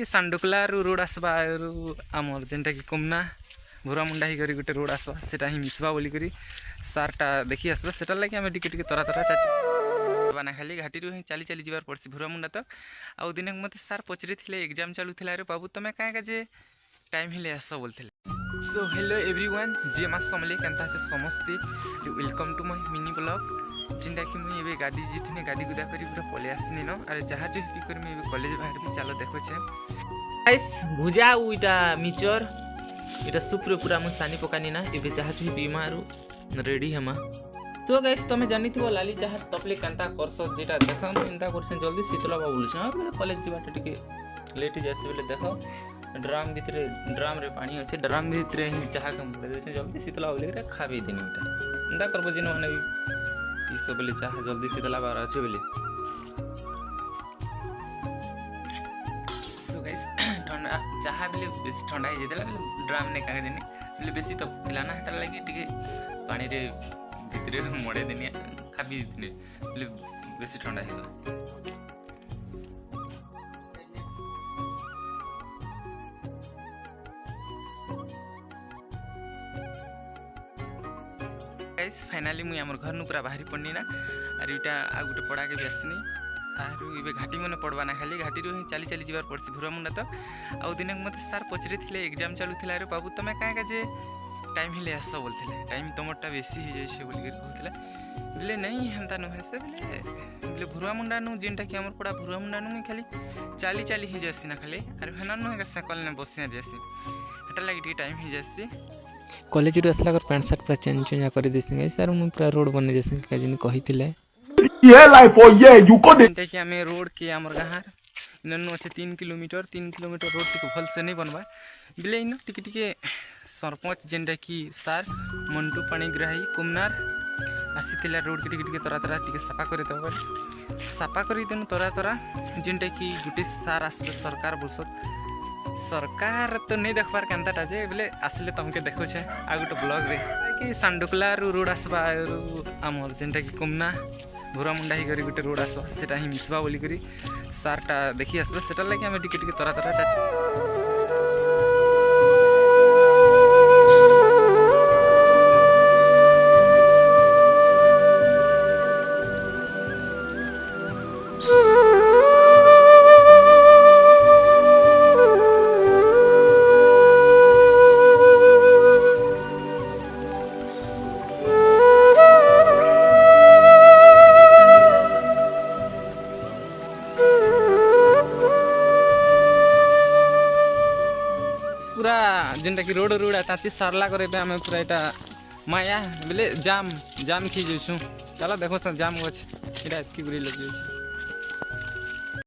सांडुकला road आसवा आमर जेनटा कि कुमना भूरा मुंडा ही करी गोटे रोड आसवा सेटा ही मिसवा बोली करी सारटा देखी आसवा सेटा लगे आम टिके टिके तरा तरा चाची ना खाली घाटी ही चली चली जीवार पड़सी भूरा मुंडा तक आउ दिन मत सार पचरी थे एग्जाम चलूला रे बाबू तुम क्या जे टाइम हिले आस बोलते। सो हेलो एवरीवन जी मास समले केनता से समस्ते welcome to my mini blog जिनटा कि मुझे गाड़ी जीथि गाड़ी गुदा करी पूरा पलि आसनी न अरे जहाज हिकर मुझे कॉलेज बाहर भी चलो देखो गाइस भुजा उइटा मिचर इटा सुप्र पूरा मु सानी पकानी ना एबे जहाज ही बीमारू रेडी हेमा। सो गाइस तुम जानी थो लाली जहाज तपले कांता करस जेटा देखम एंता करसे जल्दी शीतला बाबुल छ कॉलेज जीवाटा टिके लेट जासी बेले देखो ड्राम भितर ड्राम रे पानी अच्छे ड्राम भितर ही चाह कम जैसे जल्दी शीतला बोले खाबे दिन एंता करबो जिन माने ई सब बेले चाह जल्दी शीतला बार अच्छे बेले। सो गाइस ठंडा चाह बेले बेसी ठंडा हो जेतला बेले ड्राम ने कागे देनी बेले बेसी तो थिला ना हटा लगी टिके पानी रे भितर मडे देनी खाबी दिने बेले बेसी ठंडा हो। गाइस फाइनाली मुई हमर घर नु पूरा बाहरी पड़नी ना अरे इटा आ गुटे पड़ा के भी आसनी आरु इबे घाटी मने पड़बा ना खाली घाटी रो ही चली चली जीवार पड़सी भूरा मुंडा तक आउ दिन मते सार पचरी थिले एग्जाम चलूला रे बाबू तुम क्या जे टाइम हिले आस बोलते टाइम तुमरटा बेसी हो जाइए बोल कहते बोले नहीं हेन्ता नु हेसे बोले भूरा मुंडा नु जेनटा कि हमर पड़ा भूरा मुंडा नु खाली चाली चाली हो जासी ना खाली अरे हेना नु का साइकिल ने बसिया जासी हटा लगी टी टाइम हो जासी कॉलेज रू आसला कर पैंट शर्ट पूरा चेंज चेंज कर देसी गाइस सर मु पूरा रोड बने जैसे काजिन कहिथिले ये लाइफ हो ये यू को जेनटा कि हमें रोड के हमर गाहार इननु अच्छे 3 किलोमीटर रोड टिके भल से नहीं बनबा बिले इन टिके टिके सरपंच जेनटा कि सार मंटू पाणीग्राही कुमनार आसीथिला रोड के टिके टिके तरा तरा टिके सफा करे दबा सफा करी देनु तरा तरा जेनटा कि गुटे सार आसले सरकार बसत सरकार तो नहीं देखबार केनताटा जे बोले आसले तुमके देखो छे आ गोटे ब्लॉग रे कि सांडुकला रोड आसवा आमर जेनटा कि कुमना भूरा मुंडा ही करी गोटे रोड आसवा सेटा ही मिसवा बोली करी सारटा देखी आसबा सेटा लगे आम टिके टिके तरा तरा चाची पूरा जेनटा कि रोड ताती सारला करे आम पूरा यहाँ माया बोले जाम जाम खी जाऊँ चलो देखो जाम अच्छे इटा एतकी बुरी लगी।